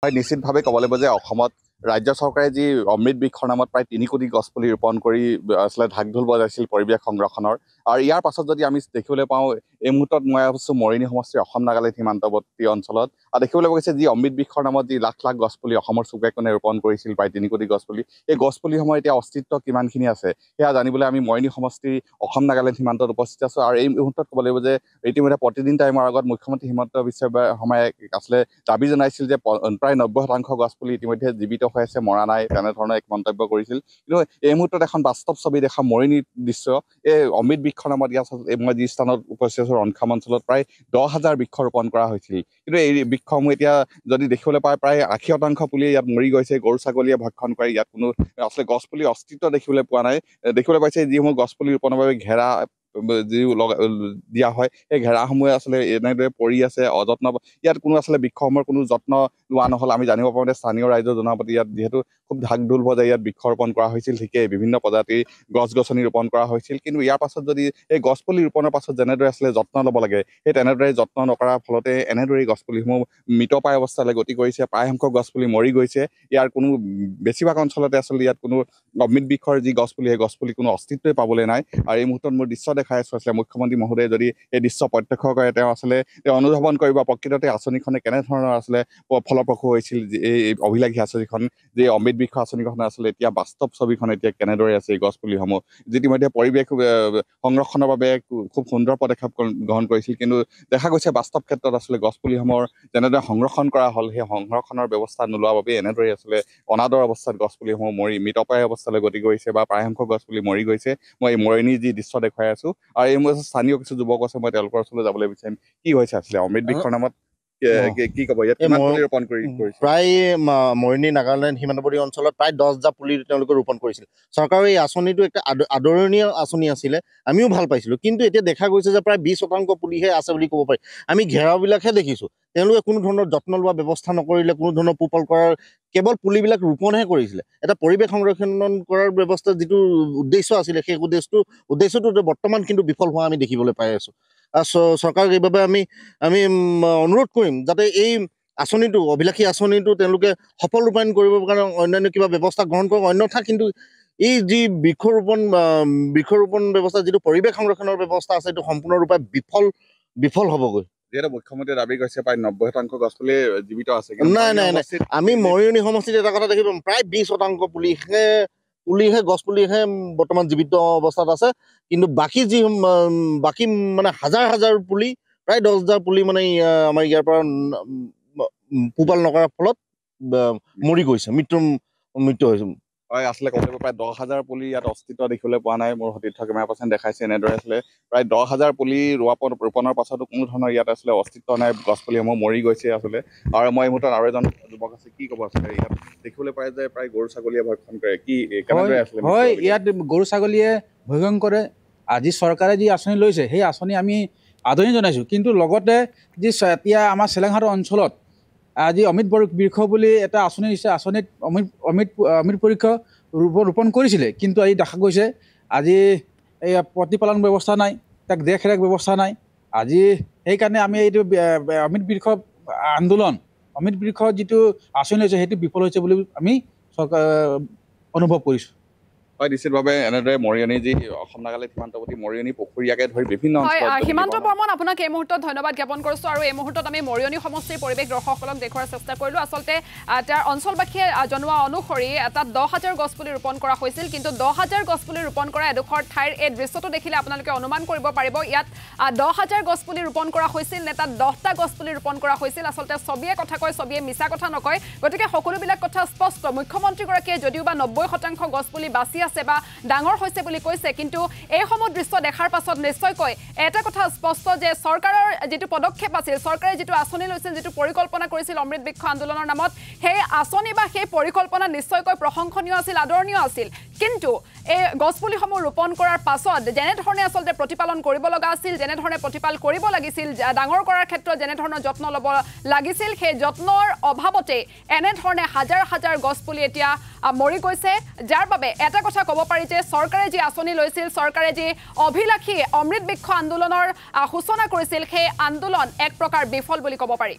হয় নিশ্চিতভাৱে ক'ব লাগিব যে অসমত ৰাজ্য চৰকাৰে যি অমৃত বৃক্ষৰ নামত প্ৰায় ৩ কোটি গছপুলি ৰোপণ কৰি আচলতে ঢাক ঢোল বজাইছিল পৰিৱেশ সংৰক্ষণৰ আৰু ইয়াৰ পাছত যদি আমি দেখিবলৈ পাওঁ এই মুহূৰ্তত মই ভাবিছোঁ মৰিনী সমষ্টিৰ অসম নাগালেণ্ড সীমান্তৱৰ্তী অঞ্চলত দেখিবলৈ গৈছে যি অমৃত বৃক্ষৰ নামত যি লাখ লাখ গছপুলি অসমৰ চুকে কোণে ৰোপণ কৰিছিল প্ৰায় ৩ কোটি গছপুলি এই গছপুলিসমূহৰ এতিয়া অস্তিত্ব কিমানখিনি আছে সেয়া জানিবলৈ আমি মৰিনী সমষ্টিৰ অসম নাগালেণ্ড সীমান্তত উপস্থিত আছোঁ আৰু এই মুহূৰ্তত ক'ব লাগিব যে ইতিমধ্যে প্ৰতিদিন টাইমৰ আগত মুখ্যমন্ত্ৰী হিমন্ত বিশ্ব শৰ্মাই আচলতে দাবী জনাইছিল যে প্ৰায় 90% গছপুলি ইতিমধ্যে জীৱিত হৈ আছে মৰা নাই তেনেধৰণৰ এক মন্তব্য কৰিছিল কিন্তু এই মুহূৰ্তত এখন বাস্তৱ ছবি দেখা মৰিনী দৃশ্য এই অমৃত বৃক্ষৰ নামত ইয়াত মই যি স্থানত উপস্থিত আছোঁ ৰনখাম অঞ্চলত প্ৰায় 10,000 বৃক্ষ ৰোপণ কৰা হৈছিল কিন্তু এই বৃক্ষসমূহ এতিয়া যদি দেখিবলৈ পায় প্ৰায় 80% পুলি ইয়াত মৰি গৈছে গৰু ছাগলীয়ে ভক্ষণ কৰি ইয়াত কোনো আচলতে গছপুলিৰ অস্তিত্ব দেখিবলৈ পোৱা নাই দেখিবলৈ পাইছে যিসমূহ গছপুলি ৰোপণৰ বাবে ঘেৰা যি দিয়া হয় সেই ঘেৰাসমূহে আচলতে এনেদৰে পৰি আছে অযত্ন ইয়াত কোনো আচলতে বৃক্ষসমূহৰ কোনো যত্ন লোৱা নহ'ল আমি জানিব পাৰোঁ যে স্থানীয় ৰাইজৰ জনোৱা প্ৰতি ইয়াত যিহেতু খুব ঢাক ঢোল বজাই ইয়াত বৃক্ষ ৰোপণ কৰা হৈছিল ঠিকেই বিভিন্ন প্ৰজাতিৰ গছ গছনি ৰোপণ কৰা হৈছিল কিন্তু ইয়াৰ পাছত যদি এই গছপুলি ৰোপণৰ পাছত যেনেদৰে আচলতে যত্ন ল'ব লাগে সেই তেনেদৰে যত্ন নকৰাৰ ফলতে এনেদৰে গছপুলিসমূহ মৃতপ্ৰায় অৱস্থালৈ গতি কৰিছে প্ৰায়সংখ্যক গছপুলি মৰি গৈছে ইয়াৰ কোনো বেছিভাগ অঞ্চলতে আচলতে ইয়াত কোনো অমৃত বৃক্ষৰ যি গছপুলি সেই গছপুলি কোনো অস্তিত্বই পাবলৈ নাই আৰু এই মুহূৰ্তত মোৰ দৃশ্য দেখাই আছোঁ আচলতে মুখ্যমন্ত্ৰী মহোদয়ে যদি এই দৃশ্য প্ৰত্যক্ষ কৰে তেওঁ আচলতে তেওঁ অনুধাৱন কৰিব প্ৰকৃততে আঁচনিখনে কেনেধৰণৰ আচলতে ফলপ্ৰসূ হৈছিল এই অভিলাষী আঁচনিখন যে অমৃত বৃক্ষ আঁচনিখন আচলতে এতিয়া বাস্তৱ ছবিখন এতিয়া কেনেদৰে আছে এই গছপুলিসমূহ ইতিমধ্যে পৰিৱেশ সংৰক্ষণৰ বাবে খুব সুন্দৰ পদক্ষেপ গ্ৰহণ কৰিছিল কিন্তু দেখা গৈছে বাস্তৱ ক্ষেত্ৰত আচলতে গছপুলিসমূহৰ যেনেদৰে সংৰক্ষণ কৰা হ'ল সেই সংৰক্ষণৰ ব্যৱস্থা নোলোৱাৰ বাবে এনেদৰে আচলতে অনাদৰ অৱস্থাত গছপুলিসমূহ মৃতপ্ৰায় অৱস্থালৈ গতি কৰিছে বা প্ৰায়সংখ্যক গছপুলি মৰি গৈছে মই এই মৰিনী যি দৃশ্য দেখুৱাই আছোঁ আৰু এই স্থানীয় কিছু যুৱক আছে মই তেওঁলোকৰ ওচৰলৈ যাবলৈ বিচাৰিম কি হৈছে আচলতে অমৃত বৃক্ষৰ নামত কি ক'ব ইয়াত কিমান পুলি ৰোপণ কৰিছে প্ৰায় মৰিনী নাগালেণ্ড সীমান্তৱৰ্তী অঞ্চলত প্ৰায় 10,000 পুলি তেওঁলোকে ৰোপণ কৰিছিল চৰকাৰৰ এই আঁচনিটো একটা আদৰণীয় আঁচনি আছিলে আমিও ভাল পাইছিলোঁ কিন্তু এতিয়া দেখা গৈছে যে প্ৰায় 20% পুলিহে আছে বুলি ক'ব পাৰি আমি ঘেৰাবিলাকহে দেখিছোঁ তেওঁলোকে কোনো ধৰণৰ যত্ন লোৱা ব্যৱস্থা নকৰিলে কোনো ধৰণৰ পোহপাল কৰাৰ কেৱল পুলিবিলাক ৰোপণহে কৰিছিলে এটা পৰিৱেশ সংৰক্ষণ কৰাৰ ব্যৱস্থা যিটো উদ্দেশ্য আছিলে সেই উদ্দেশ্যটো বৰ্তমান কিন্তু বিফল হোৱা আমি দেখিবলৈ পাই আছোঁ চৰকাৰক এইবাবে আমি অনুৰোধ কৰিম যাতে এই আঁচনিটো অভিলাষী আঁচনিটো তেওঁলোকে সফল ৰূপায়ণ কৰিবৰ কাৰণে অন্যান্য কিবা ব্যৱস্থা গ্ৰহণ কৰক অন্যথা কিন্তু এই যি বৃক্ষৰোপণ ব্যৱস্থা যিটো পৰিৱেশ সংৰক্ষণৰ ব্যৱস্থা আছে এইটো সম্পূৰ্ণৰূপে বিফল হ'বগৈ যিহেতু মুখ্যমন্ত্ৰীয়ে দাবী কৰিছে প্ৰায় 90% গছপুলি জীৱিত আছে নাই আমি মৰিয়নি সমষ্টিত এটা কথা দেখিব প্ৰায় 20% গছপুলিহে বৰ্তমান জীৱিত অৱস্থাত আছে কিন্তু বাকী মানে হাজাৰ পুলি প্ৰায় 10,000 পুলি মানে আমাৰ ইয়াৰ পৰা পোহপাল নকৰাৰ ফলত মৰি গৈছে মৃত্যু হৈছে হয় আচলতে ক'ব লাগিব প্ৰায় 10,000 পুলি ইয়াত অস্তিত্ব দেখিবলৈ পোৱা নাই মোৰ সতীৰ্থ কেমেৰা পাৰ্চন দেখাইছে এনেদৰে আছিলে প্ৰায় 10,000 পুলি ৰোপণৰ পাছতো কোনো ধৰণৰ ইয়াত আচলতে অস্তিত্ব নাই গছপুলিসমূহ মৰি গৈছে আচলতে আৰু মই এই মুহূৰ্তত আৰু এজন যুৱক আছে কি ক'ব আচলতে ইয়াত দেখিবলৈ পাই যে প্ৰায় গৰু ছাগলীয়ে ভক্ষণ কৰে কি কেনেদৰে আছিলে হয় ইয়াত গৰু ছাগলীয়ে ভক্ষণ কৰে আজি চৰকাৰে যি আঁচনি লৈছে সেই আঁচনি আমি আদৰণি জনাইছোঁ কিন্তু লগতে যি এতিয়া আমাৰ চেলেংহাটৰ অঞ্চলত আজি অমৃত বৃক্ষ বুলি এটা আঁচনি দিছে আঁচনিত অমৃত বৃক্ষ ৰোপণ কৰিছিলে কিন্তু আজি দেখা গৈছে আজি এই প্ৰতিপালন ব্যৱস্থা নাই তাক দেখৰেখ ব্যৱস্থা নাই আজি সেইকাৰণে আমি এইটো অমৃত বৃক্ষ আন্দোলন অমৃত বৃক্ষ যিটো আঁচনি লৈছে সেইটো বিফল হৈছে বুলি আমি চৰকাৰ অনুভৱ কৰিছোঁ হয় নিশ্চিতভাৱে এনেদৰে মৰিয়নি যি অসম নাগালেণ্ড সীমান্তৱৰ্তী মৰিয়নি পুখুৰীয়াকে ধৰি বিভিন্ন সীমান্ত বৰ্মন আপোনাক এই মুহূৰ্তত ধন্যবাদ জ্ঞাপন কৰিছোঁ আৰু এই মুহূৰ্তত আমি মৰিয়নি সমষ্টিৰ পৰিৱেশ দৰ্শকসকলক দেখুৱাৰ চেষ্টা কৰিলোঁ আচলতে তাৰ অঞ্চলবাসীয়ে জনোৱা অনুসৰি এটা 10,000 গছপুলি ৰোপণ কৰা হৈছিল কিন্তু 10,000 গছপুলি ৰোপণ কৰা এডোখৰ ঠাইৰ এই দৃশ্যটো দেখিলে আপোনালোকে অনুমান কৰিব পাৰিব ইয়াত 10,000 গছপুলি ৰোপণ কৰা হৈছিল নে তাত 10টা গছপুলি ৰোপণ কৰা হৈছিল আচলতে ছবিয়ে কথা কয় ছবিয়ে মিছা কথা নকয় গতিকে সকলোবিলাক কথা স্পষ্ট মুখ্যমন্ত্ৰীগৰাকীয়ে যদিও বা 90% গছপুলি বাছি আছে বা ডাঙৰ হৈছে বুলি কৈছে কিন্তু এই সময় দৃশ্য দেখাৰ পাছত নিশ্চয়কৈ এটা কথা স্পষ্ট যে চৰকাৰৰ যেটো পদক্ষেপ আছিল চৰকাৰে যেটো আঁচনি লৈছিল যেটো পৰিকল্পনা কৰিছিল অমৃত বৃক্ষ আন্দোলনৰ নামত সেই আঁচনি বা সেই পৰিকল্পনা নিশ্চয়কৈ প্ৰশংসনীয় আছিল আদৰণীয় আছিল কিন্তু এই গছপুলিসমূহ ৰোপণ কৰাৰ পাছত যেনে ধৰণে আচলতে প্ৰতিপালন কৰিব লগা আছিল যেনে ধৰণে প্ৰতিপাল কৰিব লাগিছিল ডাঙৰ কৰাৰ ক্ষেত্ৰত যেনে ধৰণৰ যত্ন ল'ব লাগিছিল সেই যত্নৰ অভাৱতে এনে ধৰণে হাজাৰ গছপুলি এতিয়া মৰি গৈছে যাৰ বাবে এটা কথা ক'ব পাৰি যে চৰকাৰে যি আঁচনি লৈছিল চৰকাৰে যি অভিলাষী অমৃত বৃক্ষ আন্দোলনৰ সূচনা কৰিছিল সেই আন্দোলন এক প্ৰকাৰ বিফল বুলি ক'ব পাৰি